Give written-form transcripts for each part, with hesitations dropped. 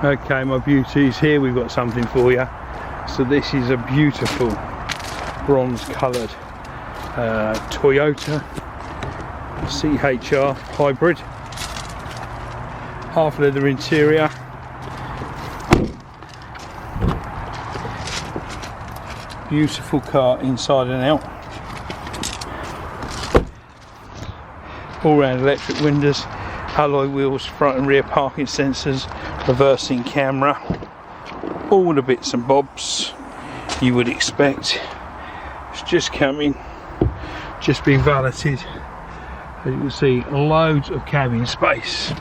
Okay, my beauties, here we've got something for you. So this is a beautiful bronze coloured Toyota CHR hybrid, half leather interior, beautiful car inside and out, all round electric windows, alloy wheels, front and rear parking sensors, reversing camera, all the bits and bobs you would expect. It's just coming, just been valeted. As you can see, loads of cabin space.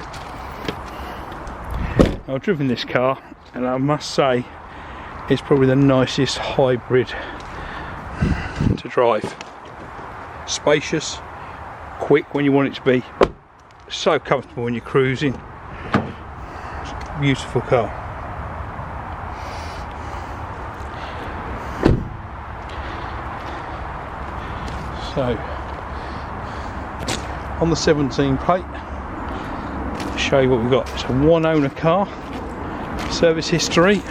I've driven this car and I must say it's probably the nicest hybrid to drive. Spacious, quick when you want it to be, so comfortable when you're cruising. It's a beautiful car. So on the 17 plate, I'll show you what we've got. It's a one owner car, service history.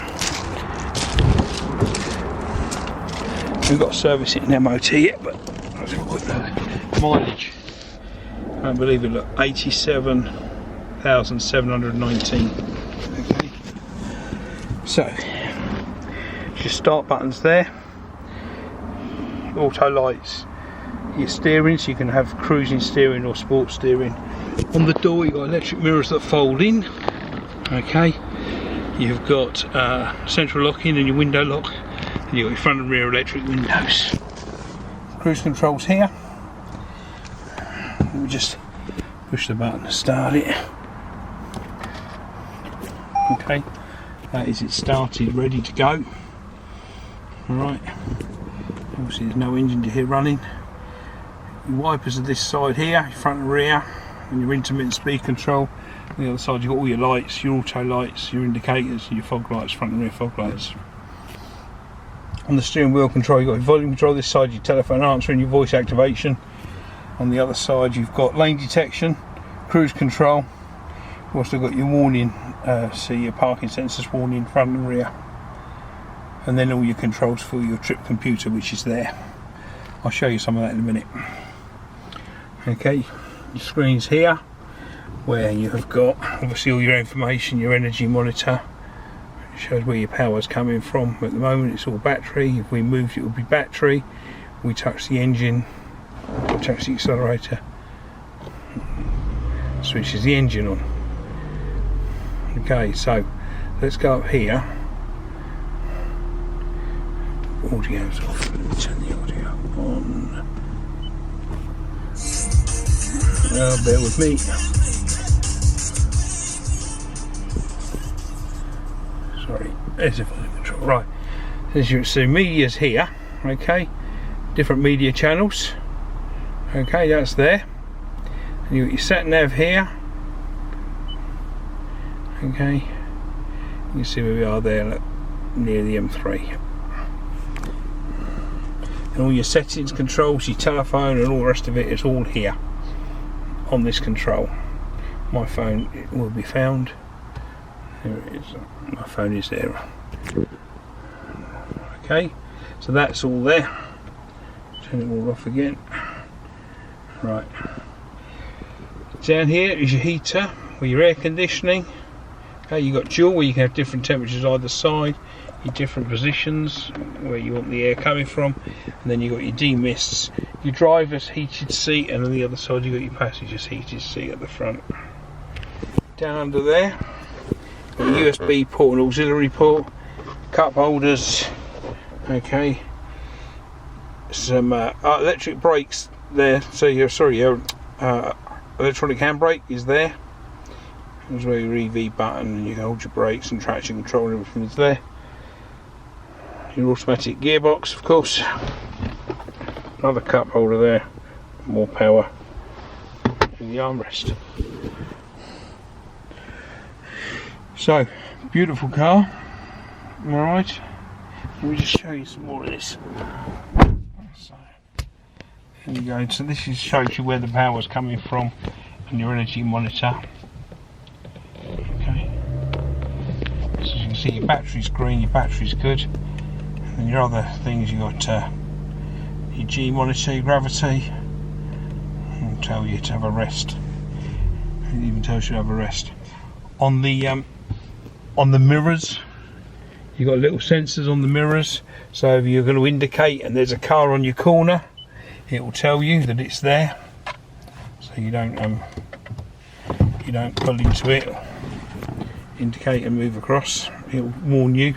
We've got service it in MOT yet, but let's have a quick look. Mileage, I don't believe it, look, 87,719. Okay, so your start buttons there, auto lights, your steering, so you can have cruising steering or sports steering. On the door you've got electric mirrors that fold in. Okay, you've got central locking and your window lock, and you've got your front and rear electric windows. Cruise controls here. Let me just push the button to start it. Okay, that is it started, ready to go. Alright, obviously there's no engine to hear running. Your wipers are this side here, your front and rear, and your intermittent speed control. On the other side you've got all your lights, your auto lights, your indicators, your fog lights, front and rear fog lights. On the steering wheel control you've got your volume control, this side your telephone answering, your voice activation. On the other side you've got lane detection, cruise control. You've also got your warning, see your parking sensors warning front and rear. And then all your controls for your trip computer, which is there. I'll show you some of that in a minute. Okay, your screens here where you have got obviously all your information, your energy monitor. It shows where your power is coming from. At the moment it's all battery. If we moved it would be battery. We touch the engine, touch the accelerator, switches the engine on. Okay, so let's go up here. Audio's off. Let me turn the audio on. Bear with me. Sorry, there's the volume control. Right, as you can see, media's here. Okay, different media channels. Okay, that's there. And you've got your sat nav here. Okay, you can see where we are there, look, near the M3. And all your settings, controls, your telephone and all the rest of it is all here on this control. My phone, it will be found. There it is. My phone is there. Okay, so that's all there. Turn it all off again. Right. Down here is your heater with your air conditioning. Okay, you've got dual where you can have different temperatures either side, your different positions where you want the air coming from, and then you've got your demists, your driver's heated seat, and on the other side you've got your passenger's heated seat at the front. Down under there, a USB port and auxiliary port, cup holders, okay, some electric brakes there, so your electronic handbrake is there. There's where your EV button, and you can hold your brakes and traction control and everything is there. Your automatic gearbox, of course. Another cup holder there, more power, and the armrest. So, beautiful car. Alright, let me just show you some more of this. So, there you go. So this shows you where the power is coming from and your energy monitor. Okay. see your battery's green, your battery's good. And your other things, you got your G monitor, your gravity, and tell you to have a rest. It even tells you to have a rest. On the mirrors, you've got little sensors on the mirrors, so if you're going to indicate and there's a car on your corner, it will tell you that it's there, so you don't pull into it, indicate and move across. It will warn you.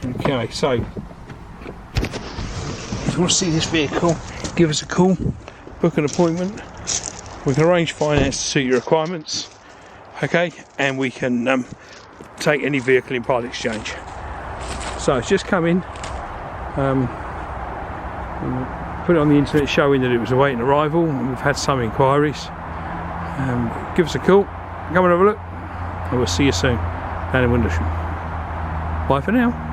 Okay, so if you want to see this vehicle, give us a call, book an appointment. We can arrange finance to suit your requirements, okay, and we can take any vehicle in part exchange. So it's just come in, put it on the internet showing that it was awaiting arrival, and we've had some inquiries. Give us a call, come and have a look, and we'll see you soon down in Windlesham. Bye for now.